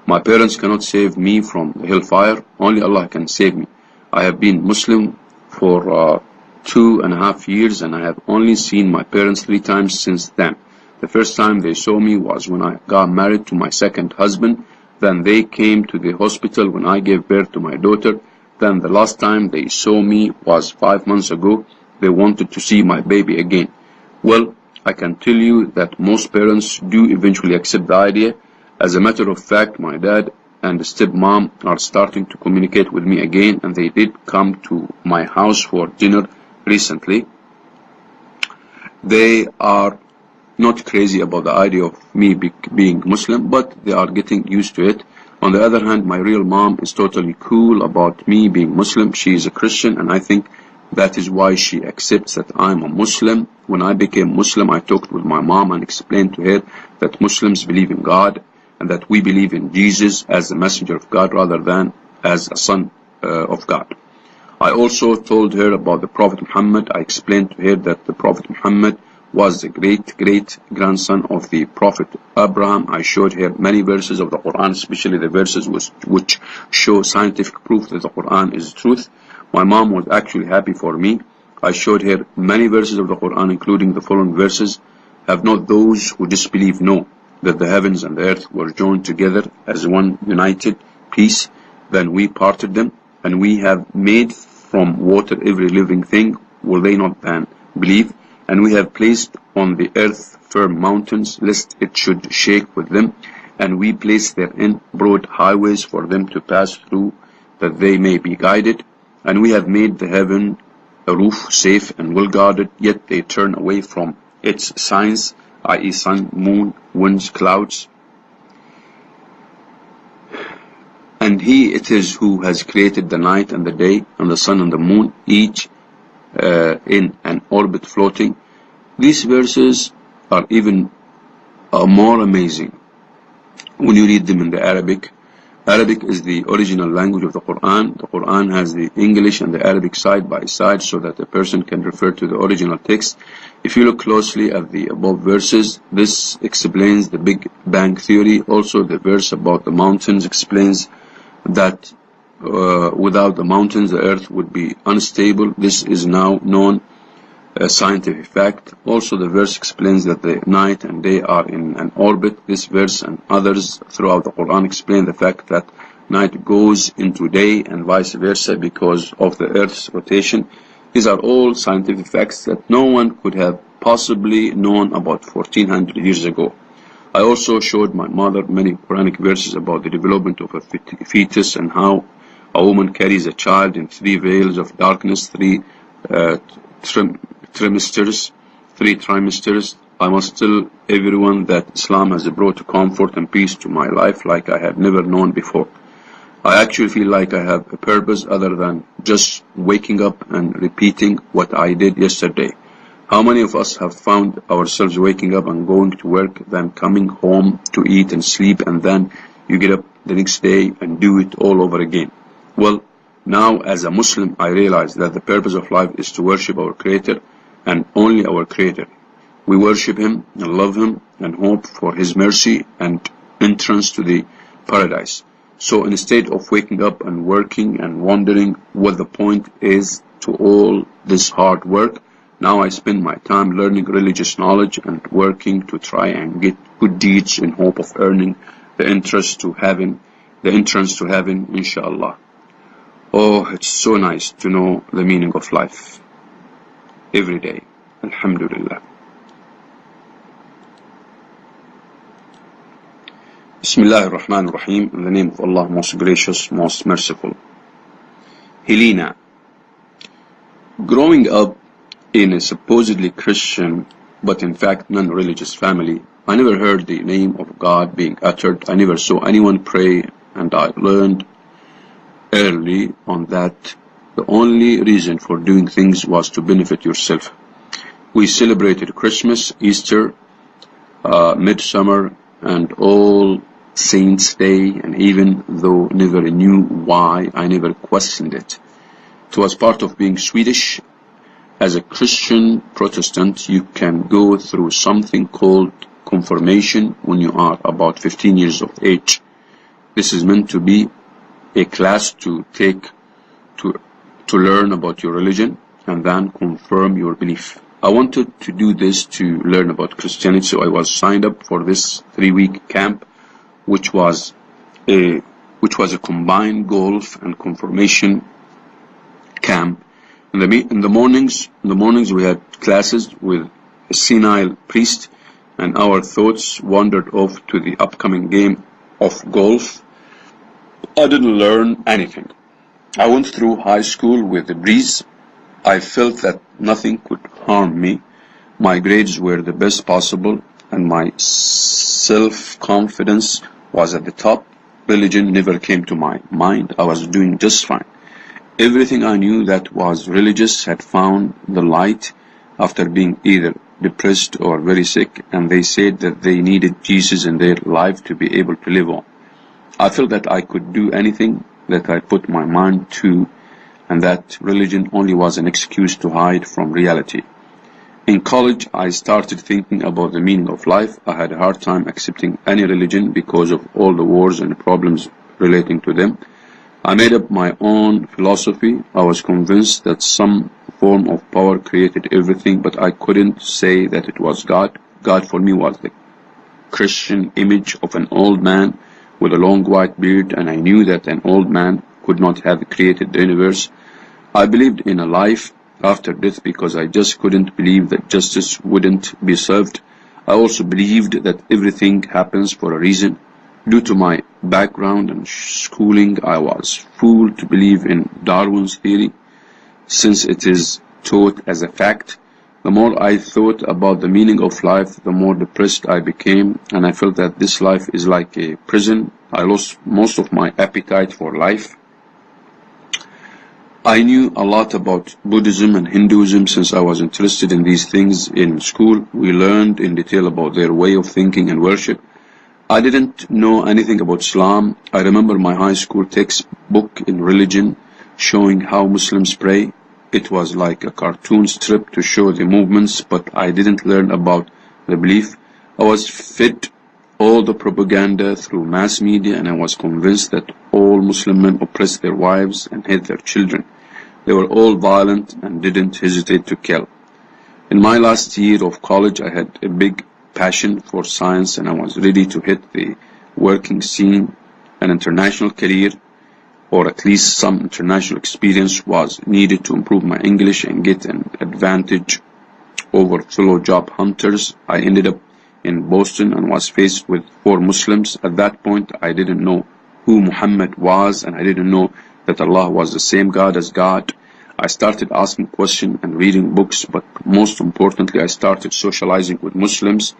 My parents cannot save me from the hellfire. Only Allah can save me. I have been Muslim for 2.5 years, and I have only seen my parents 3 times since then. The first time they saw me was when I got married to my second husband. Then they came to the hospital when I gave birth to my daughter. Then the last time they saw me was 5 months ago. They wanted to see my baby again. Well, I can tell you that most parents do eventually accept the idea. As a matter of fact, my dad and the stepmom are starting to communicate with me again, and they did come to my house for dinner recently. They are not crazy about the idea of me being Muslim, but they are getting used to it. On the other hand, my real mom is totally cool about me being Muslim. She is a Christian, and I think that is why she accepts that I'm a Muslim. When I became Muslim, I talked with my mom and explained to her that Muslims believe in God and that we believe in Jesus as the messenger of God rather than as a son of God. I also told her about the Prophet Muhammad. I explained to her that the Prophet Muhammad was the great-grandson of the Prophet Abraham. I showed her many verses of the Quran, especially the verses which show scientific proof that the Quran is truth. My mom was actually happy for me. I showed her many verses of the Quran, including the following verses. Have not those who disbelieve know that the heavens and the earth were joined together as one united piece? Then we parted them, and we have made from water every living thing. Will they not then believe? And we have placed on the earth firm mountains, lest it should shake with them, and we place therein broad highways for them to pass through, that they may be guided. And we have made the heaven a roof, safe and well guarded, yet they turn away from its signs, i.e. sun, moon, winds, clouds. And He it is who has created the night and the day, and the sun and the moon, each in an orbit floating. These verses are even more amazing when you read them in the Arabic. Arabic is the original language of the Quran. The Quran has the English and the Arabic side by side so that a person can refer to the original text. If you look closely at the above verses, this explains the Big Bang Theory. Also, the verse about the mountains explains that without the mountains, the earth would be unstable. This is now known scientific fact. Also, the verse explains that the night and day are in an orbit. This verse and others throughout the Quran explain the fact that night goes into day and vice versa because of the earth's rotation. These are all scientific facts that no one could have possibly known about 1400 years ago. I also showed my mother many Quranic verses about the development of a fetus and how a woman carries a child in 3 veils of darkness, 3 trimesters. I must tell everyone that Islam has brought comfort and peace to my life like I have never known before. I actually feel like I have a purpose other than just waking up and repeating what I did yesterday. How many of us have found ourselves waking up and going to work, then coming home to eat and sleep, and then you get up the next day and do it all over again? Well, now as a Muslim, I realize that the purpose of life is to worship our Creator and only our Creator. We worship Him and love Him and hope for His mercy and entrance to the paradise. So instead of waking up and working and wondering what the point is to all this hard work, now I spend my time learning religious knowledge and working to try and get good deeds in hope of earning the entrance to heaven, inshallah. Oh, it's so nice to know the meaning of life every day. Alhamdulillah. Bismillah ar-Rahman ar-Rahim. In the name of Allah, most gracious, most merciful. Helena. Growing up in a supposedly Christian, but in fact non-religious family, I never heard the name of God being uttered. I never saw anyone pray, and I learned early on that the only reason for doing things was to benefit yourself. We celebrated Christmas, Easter, Midsummer, and All Saints' Day, and even though never knew why, I never questioned it. It was part of being Swedish. As a Christian Protestant, you can go through something called confirmation when you are about 15 years of age. This is meant to be a class to take to learn about your religion and then confirm your belief. I wanted to do this to learn about Christianity, so I was signed up for this 3-week camp, which was a combined golf and confirmation camp. In the mornings we had classes with a senile priest, and our thoughts wandered off to the upcoming game of golf. I didn't learn anything. I went through high school with a breeze. I felt that nothing could harm me. My grades were the best possible, and my self-confidence was at the top. Religion never came to my mind. I was doing just fine. Everything I knew that was religious had found the light after being either depressed or very sick, and they said that they needed Jesus in their life to be able to live on. I felt that I could do anything that I put my mind to, and that religion only was an excuse to hide from reality. In college, I started thinking about the meaning of life. I had a hard time accepting any religion because of all the wars and problems relating to them. I made up my own philosophy. I was convinced that some form of power created everything, but I couldn't say that it was God. God for me was the Christian image of an old man with a long white beard, and I knew that an old man could not have created the universe. I believed in a life after death because I just couldn't believe that justice wouldn't be served. I also believed that everything happens for a reason. Due to my background and schooling, I was fooled to believe in Darwin's theory, since it is taught as a fact. The more I thought about the meaning of life, the more depressed I became, and I felt that this life is like a prison. I lost most of my appetite for life. I knew a lot about Buddhism and Hinduism since I was interested in these things in school. We learned in detail about their way of thinking and worship. I didn't know anything about Islam. I remember my high school textbook in religion showing how Muslims pray. It was like a cartoon strip to show the movements, but I didn't learn about the belief. I was fed all the propaganda through mass media, and I was convinced that all Muslim men oppressed their wives and hate their children. They were all violent and didn't hesitate to kill. In my last year of college, I had a big passion for science, and I was ready to hit the working scene. An international career, or at least some international experience, was needed to improve my English and get an advantage over fellow job hunters. I ended up in Boston and was faced with 4 Muslims. At that point, I didn't know who Muhammad was, and I didn't know that Allah was the same God as God. I started asking questions and reading books, but most importantly, I started socializing with Muslims.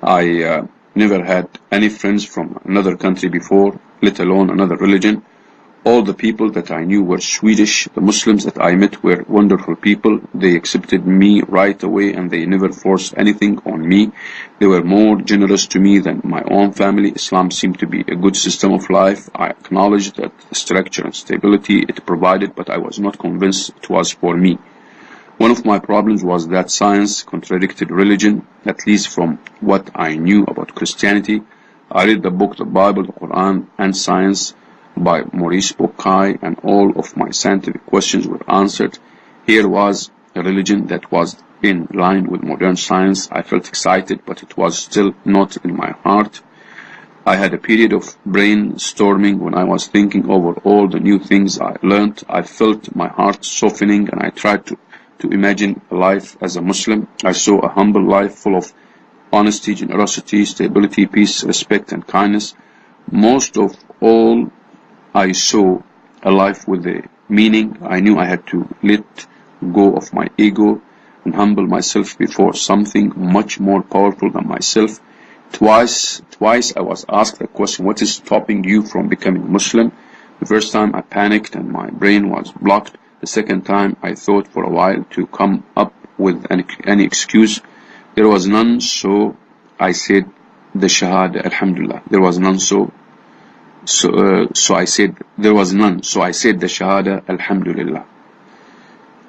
I never had any friends from another country before, let alone another religion. All the people that I knew were Swedish. The Muslims that I met were wonderful people. They accepted me right away, and they never forced anything on me. They were more generous to me than my own family. Islam seemed to be a good system of life. I acknowledged that the structure and stability it provided, but I was not convinced it was for me. One of my problems was that science contradicted religion, at least from what I knew about Christianity. I read the book, the Bible, the Quran, and Science by Maurice Bucaille, and all of my scientific questions were answered. Here was a religion that was in line with modern science. I felt excited, but it was still not in my heart. I had a period of brainstorming when I was thinking over all the new things I learned. I felt my heart softening, and I tried to imagine a life as a Muslim. I saw a humble life full of honesty, generosity, stability, peace, respect, and kindness. Most of all, I saw a life with a meaning. I knew I had to let go of my ego and humble myself before something much more powerful than myself. Twice I was asked the question, what is stopping you from becoming Muslim? The first time I panicked and my brain was blocked. The second time I thought for a while to come up with any excuse. There was none, so I said the Shahada, Alhamdulillah. There was none, so I said there was none, so I said the Shahada, Alhamdulillah.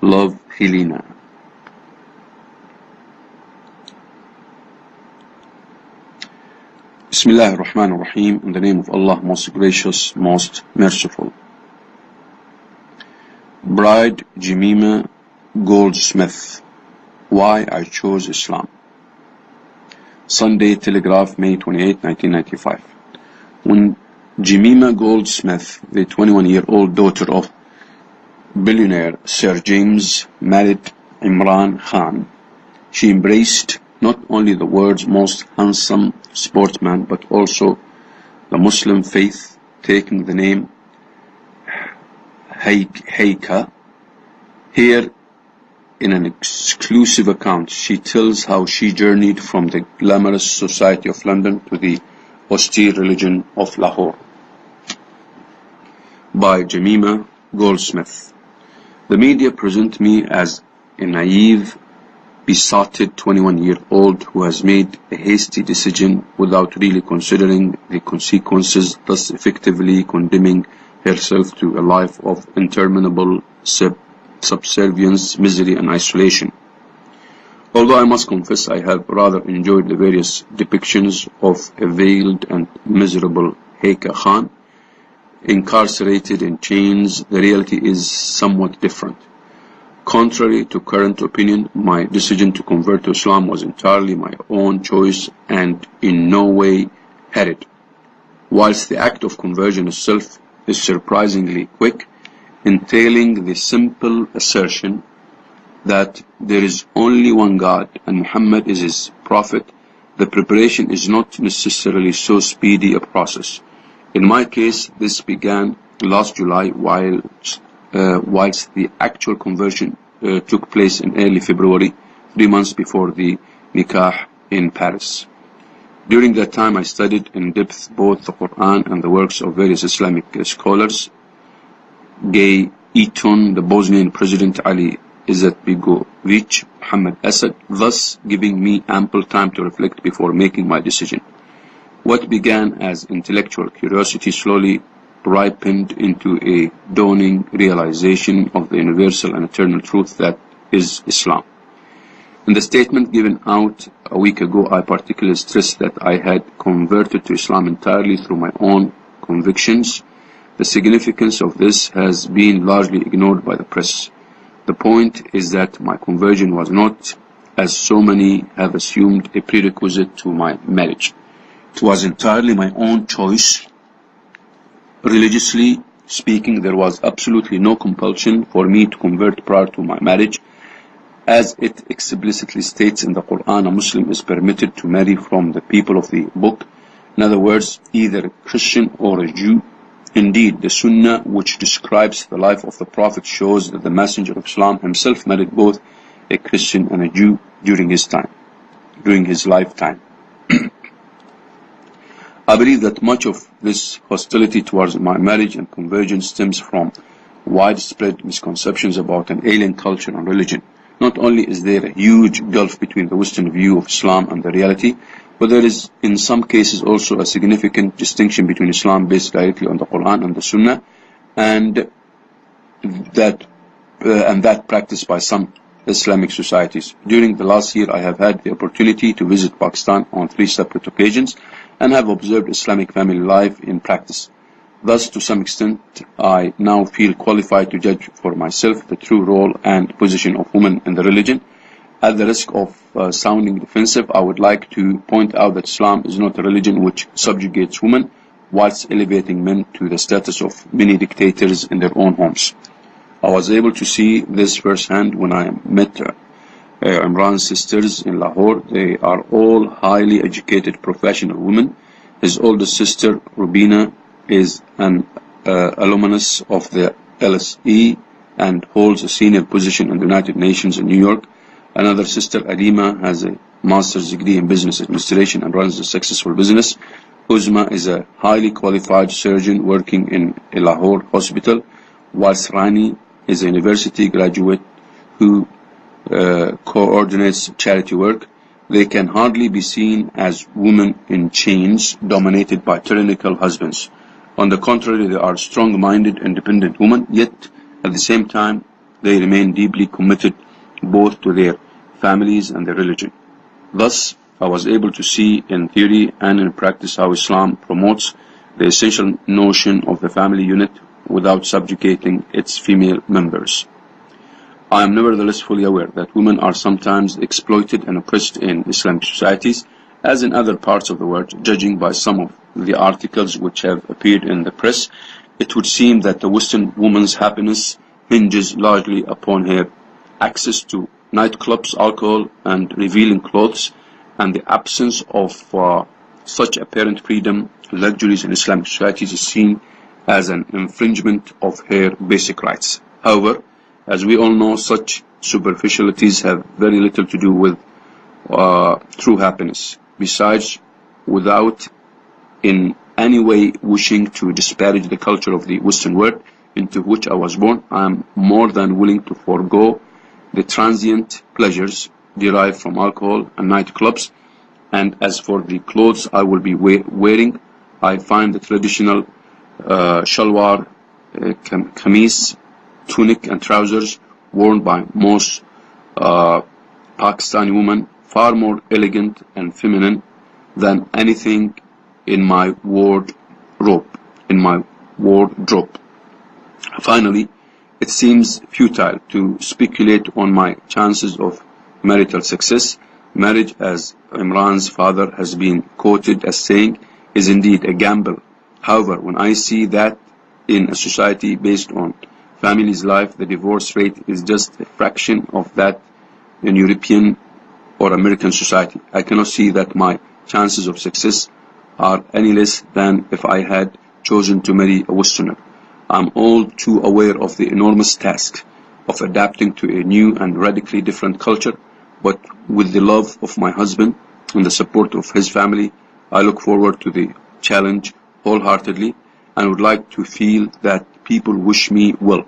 Love, Helena. Bismillah ar-Rahman ar-Rahim. In the name of Allah, most gracious, most merciful. Bride Jemima Goldsmith. Why I chose Islam. Sunday Telegraph, May 28, 1995. When Jemima Goldsmith, the 21-year-old daughter of billionaire Sir James, married Imran Khan, she embraced not only the world's most handsome sportsman, but also the Muslim faith, taking the name Halaqa. Here, in an exclusive account, she tells how she journeyed from the glamorous society of London to the austere religion of Lahore. By Jemima Goldsmith. The media present me as a naive, besotted 21-year-old who has made a hasty decision without really considering the consequences, thus effectively condemning herself to a life of interminable subservience, misery, and isolation. Although I must confess I have rather enjoyed the various depictions of a veiled and miserable Halaqa Khan, incarcerated in chains, the reality is somewhat different. Contrary to current opinion, my decision to convert to Islam was entirely my own choice and in no way hurried. Whilst the act of conversion itself is surprisingly quick, entailing the simple assertion that there is only one God and Muhammad is his prophet, the preparation is not necessarily so speedy a process. In my case, this began last July whilst the actual conversion took place in early February, 3 months before the nikah in Paris. During that time, I studied in depth both the Quran and the works of various Islamic scholars. Gay Eton, the Bosnian President Ali Izetbegovic, Muhammad Assad, thus giving me ample time to reflect before making my decision. What began as intellectual curiosity slowly ripened into a dawning realization of the universal and eternal truth that is Islam. In the statement given out a week ago, I particularly stressed that I had converted to Islam entirely through my own convictions. The significance of this has been largely ignored by the press. The point is that my conversion was not, as so many have assumed, a prerequisite to my marriage. It was entirely my own choice. Religiously speaking, there was absolutely no compulsion for me to convert prior to my marriage. As it explicitly states in the Quran, a Muslim is permitted to marry from the people of the book, in other words, either a Christian or a Jew. Indeed, the Sunnah, which describes the life of the Prophet, shows that the Messenger of Islam himself married both a Christian and a Jew during his lifetime. I believe that much of this hostility towards my marriage and conversion stems from widespread misconceptions about an alien culture and religion. Not only is there a huge gulf between the Western view of Islam and the reality, but there is in some cases also a significant distinction between Islam based directly on the Quran and the Sunnah, and that practiced by some Islamic societies. During the last year, I have had the opportunity to visit Pakistan on 3 separate occasions and have observed Islamic family life in practice. Thus, to some extent, I now feel qualified to judge for myself the true role and position of women in the religion. At the risk of sounding defensive, I would like to point out that Islam is not a religion which subjugates women whilst elevating men to the status of mini dictators in their own homes. I was able to see this firsthand when I met Imran's sisters in Lahore. They are all highly educated professional women. His oldest sister, Rubina, is an alumnus of the LSE and holds a senior position in the United Nations in New York. Another sister, Alima, has a master's degree in business administration and runs a successful business. Uzma is a highly qualified surgeon working in a Lahore hospital, whilst Rani is a university graduate who coordinates charity work. They can hardly be seen as women in chains dominated by tyrannical husbands. On the contrary, they are strong-minded, independent women, yet at the same time they remain deeply committed both to their families and their religion. Thus, I was able to see in theory and in practice how Islam promotes the essential notion of the family unit without subjugating its female members. I am nevertheless fully aware that women are sometimes exploited and oppressed in Islamic societies, as in other parts of the world. Judging by some of the articles which have appeared in the press, it would seem that the Western woman's happiness hinges largely upon her access to nightclubs, alcohol, and revealing clothes, and the absence of such apparent freedom to luxuries in Islamic societies is seen as an infringement of her basic rights. However, as we all know, such superficialities have very little to do with true happiness. Besides, without in any way wishing to disparage the culture of the Western world into which I was born, I am more than willing to forego the transient pleasures derived from alcohol and nightclubs. And as for the clothes I will be wearing, I find the traditional shalwar, kameez, tunic and trousers worn by most Pakistani women far more elegant and feminine than anything in my wardrobe. Finally, it seems futile to speculate on my chances of marital success. Marriage, as Imran's father has been quoted as saying, is indeed a gamble. However, when I see that in a society based on family's life, the divorce rate is just a fraction of that in European or American society, I cannot see that my chances of success are any less than if I had chosen to marry a Westerner. I'm all too aware of the enormous task of adapting to a new and radically different culture, but with the love of my husband and the support of his family, I look forward to the challenge wholeheartedly and would like to feel that people wish me well.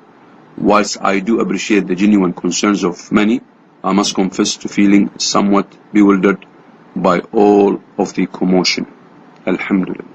Whilst I do appreciate the genuine concerns of many, I must confess to feeling somewhat bewildered by all of the commotion. Alhamdulillah.